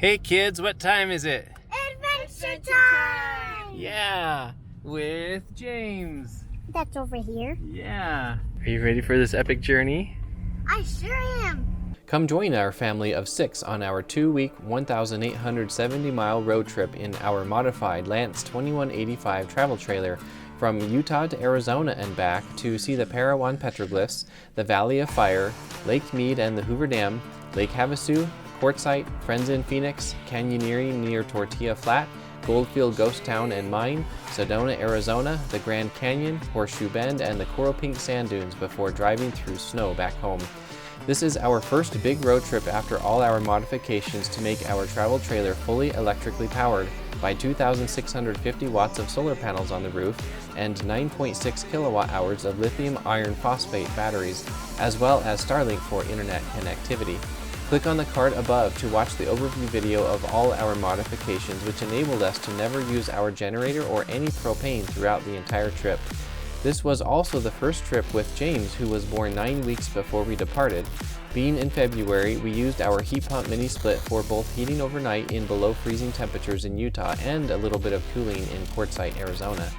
Hey kids, what time is it? Adventure time! Yeah, with James. That's over here. Yeah. Are you ready for this epic journey? I sure am. Come join our family of 6 on our 2-week, 1,870-mile road trip in our modified Lance 2185 travel trailer from Utah to Arizona and back to see the Parowan Petroglyphs, the Valley of Fire, Lake Mead and the Hoover Dam, Lake Havasu, Quartzsite, Friends in Phoenix, canyoneering near Tortilla Flat, Goldfield Ghost Town and Mine, Sedona, Arizona, the Grand Canyon, Horseshoe Bend, and the Coral Pink Sand Dunes before driving through snow back home. This is our first big road trip after all our modifications to make our travel trailer fully electrically powered by 2,650 watts of solar panels on the roof and 9.6 kilowatt hours of lithium iron phosphate batteries, as well as Starlink for internet connectivity. Click on the card above to watch the overview video of all our modifications, which enabled us to never use our generator or any propane throughout the entire trip. This was also the first trip with James, who was born 9 weeks before we departed. Being in February, we used our heat pump mini split for both heating overnight in below freezing temperatures in Utah and a little bit of cooling in Quartzsite, Arizona.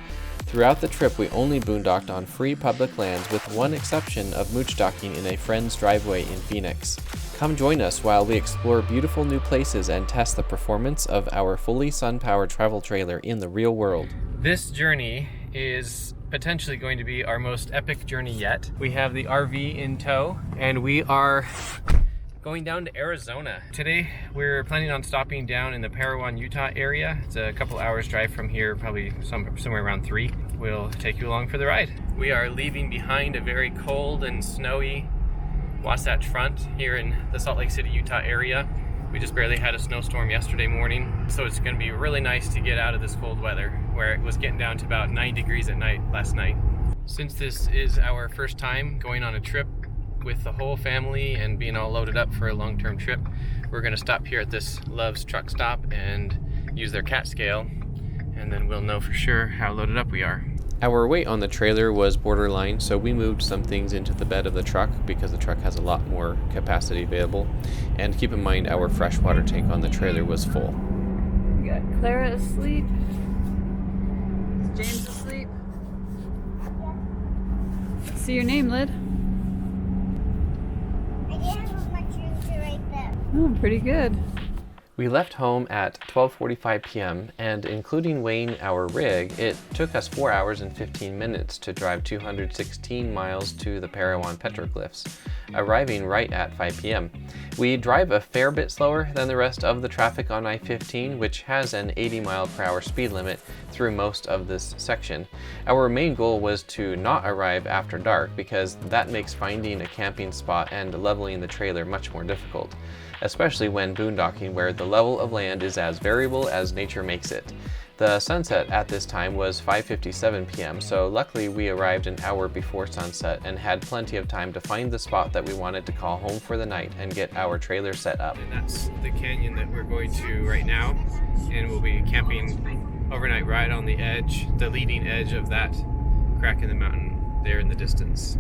Throughout the trip, we only boondocked on free public lands with one exception of mooch docking in a friend's driveway in Phoenix. Come join us while we explore beautiful new places and test the performance of our fully sun-powered travel trailer in the real world. This journey is potentially going to be our most epic journey yet. We have the RV in tow and we are going down to Arizona. Today we're planning on stopping down in the Parowan, Utah area. It's a couple hours drive from here, probably somewhere around 3. We'll take you along for the ride. We are leaving behind a very cold and snowy Wasatch Front here in the Salt Lake City, Utah area. We just barely had a snowstorm yesterday morning, so it's going to be really nice to get out of this cold weather where it was getting down to about 9 degrees at night last night. Since this is our first time going on a trip with the whole family and being all loaded up for a long-term trip, we're going to stop here at this Love's truck stop and use their cat scale, and then we'll know for sure how loaded up we are. Our weight on the trailer was borderline, so we moved some things into the bed of the truck because the truck has a lot more capacity available. And keep in mind, our freshwater tank on the trailer was full. We got Clara asleep. Is James asleep? See your name, Lid? I didn't have much room to write that. Oh, pretty good. We left home at 12:45 p.m. and including weighing our rig, it took us 4 hours and 15 minutes to drive 216 miles to the Parowan Petroglyphs, arriving right at 5 p.m. We drive a fair bit slower than the rest of the traffic on I-15, which has an 80-mile-per-hour speed limit through most of this section. Our main goal was to not arrive after dark because that makes finding a camping spot and leveling the trailer much more difficult, especially when boondocking where the level of land is as variable as nature makes it. The sunset at this time was 5:57 p.m., so luckily we arrived an hour before sunset and had plenty of time to find the spot that we wanted to call home for the night and get our trailer set up. And that's the canyon that we're going to right now, and we'll be camping overnight right on the edge, the leading edge of that crack in the mountain there in the distance.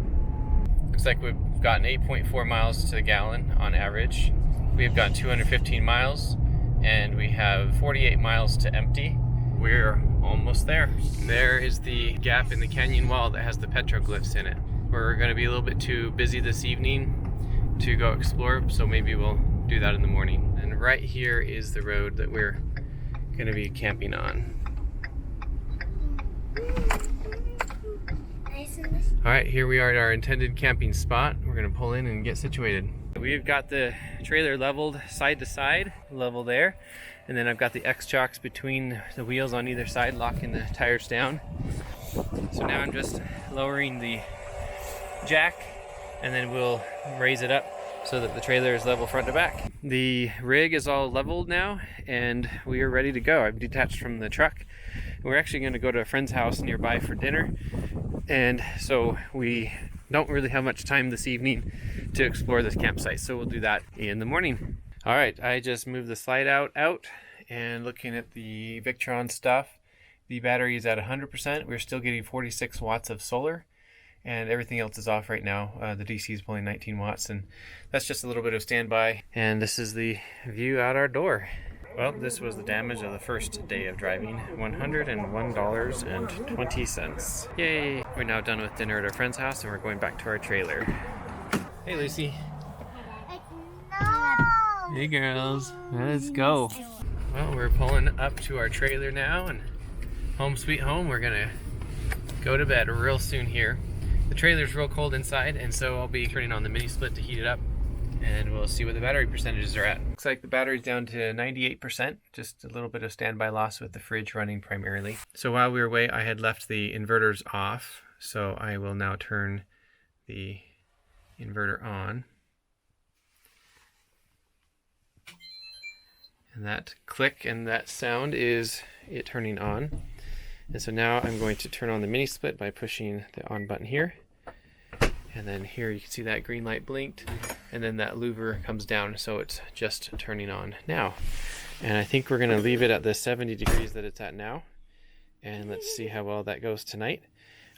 Looks like we've gotten 8.4 miles to the gallon on average. We've gone 215 miles and we have 48 miles to empty. We're almost there. There is the gap in the canyon wall that has the petroglyphs in it. We're going to be a little bit too busy this evening to go explore, so maybe we'll do that in the morning. And right here is the road that we're going to be camping on. All right, here we are at our intended camping spot. We're going to pull in and get situated. We've got the trailer leveled side to side, level there, and then I've got the X-chocks between the wheels on either side, locking the tires down. So now I'm just lowering the jack, and then we'll raise it up so that the trailer is level front to back. The rig is all leveled now, and we are ready to go. I've detached from the truck. We're actually going to go to a friend's house nearby for dinner, and so we don't really have much time this evening to explore this campsite, so we'll do that in the morning. All right, I just moved the slide out, and looking at the Victron stuff, the battery is at 100%. We're still getting 46 watts of solar, and everything else is off right now. The DC is pulling 19 watts, and that's just a little bit of standby. And this is the view out our door. Well, this was the damage of the first day of driving. $101.20. Yay! We're now done with dinner at our friend's house and we're going back to our trailer. Hey, Lucy. No. Hey, girls. Let's go. Well, we're pulling up to our trailer now and home sweet home. We're gonna go to bed real soon here. The trailer's real cold inside, and so I'll be turning on the mini split to heat it up, and we'll see what the battery percentages are at. Looks like the battery's down to 98%, just a little bit of standby loss with the fridge running primarily. So while we were away, I had left the inverters off, so I will now turn the inverter on. And that click and that sound is it turning on. And so now I'm going to turn on the mini split by pushing the on button here. And then here you can see that green light blinked, and then that louver comes down, so it's just turning on now. And I think we're gonna leave it at the 70 degrees that it's at now. And let's see how well that goes tonight.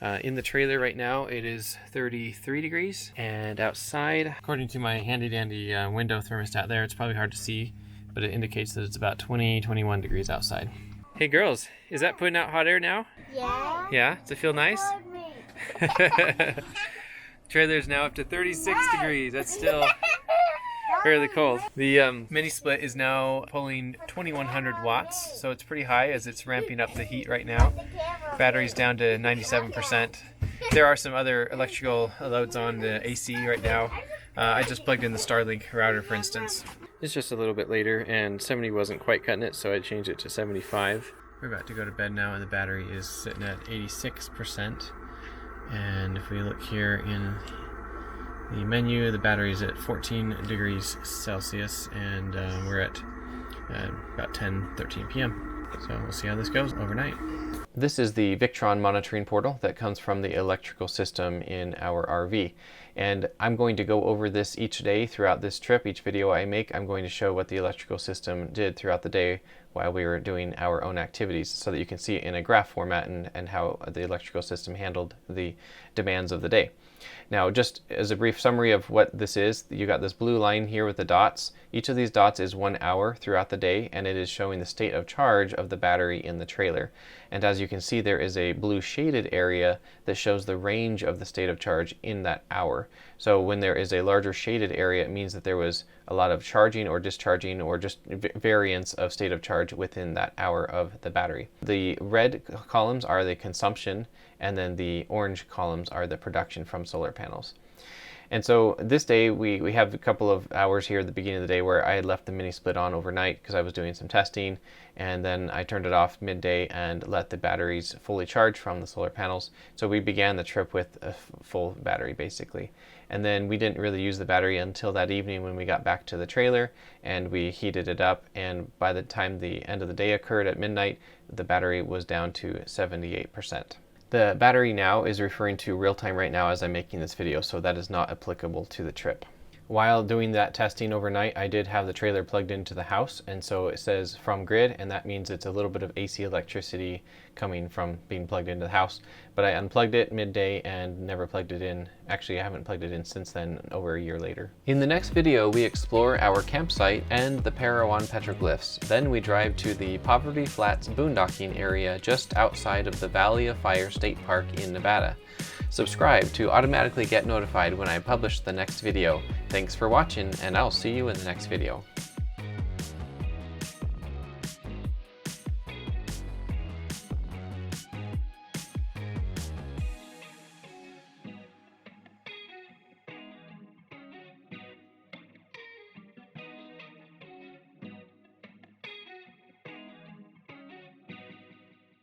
In the trailer right now, it is 33 degrees. And outside, according to my handy dandy window thermostat there, it's probably hard to see, but it indicates that it's about 21 degrees outside. Hey girls, is that putting out hot air now? Yeah. Yeah, does it feel nice? Hug me. Trailer's now up to 36 degrees. That's still fairly cold. The mini split is now pulling 2100 watts, so it's pretty high as it's ramping up the heat right now. Battery's down to 97%. There are some other electrical loads on the AC right now. I just plugged in the Starlink router, for instance. It's just a little bit later, and 70 wasn't quite cutting it, so I changed it to 75. We're about to go to bed now, and the battery is sitting at 86%. And if we look here in the menu, the battery is at 14 degrees Celsius, and we're at about 10:13 p.m. So we'll see how this goes overnight. This is the Victron monitoring portal that comes from the electrical system in our RV. And I'm going to go over this each day throughout this trip. Each video I make, I'm going to show what the electrical system did throughout the day while we were doing our own activities, so that you can see it in a graph format and how the electrical system handled the demands of the day. Now, just as a brief summary of what this is, you got this blue line here with the dots. Each of these dots is 1 hour throughout the day, and it is showing the state of charge of the battery in the trailer. And as you can see, there is a blue shaded area that shows the range of the state of charge in that hour. So when there is a larger shaded area, it means that there was a lot of charging or discharging or just variance of state of charge within that hour of the battery. The red columns are the consumption, and then the orange columns are the production from solar panels. And so this day we have a couple of hours here at the beginning of the day where I had left the mini split on overnight because I was doing some testing, and then I turned it off midday and let the batteries fully charge from the solar panels. So we began the trip with a full battery basically. And then we didn't really use the battery until that evening when we got back to the trailer and we heated it up, and by the time the end of the day occurred at midnight, the battery was down to 78%. The battery now is referring to real time right now as I'm making this video, so that is not applicable to the trip. While doing that testing overnight, I did have the trailer plugged into the house, and so it says from grid, and that means it's a little bit of AC electricity coming from being plugged into the house. But I unplugged it midday and never plugged it in. Actually, I haven't plugged it in since then, over a year later. In the next video, we explore our campsite and the Parowan Petroglyphs. Then we drive to the Poverty Flats boondocking area just outside of the Valley of Fire State Park in Nevada. Subscribe to automatically get notified when I publish the next video. Thanks for watching, and I'll see you in the next video.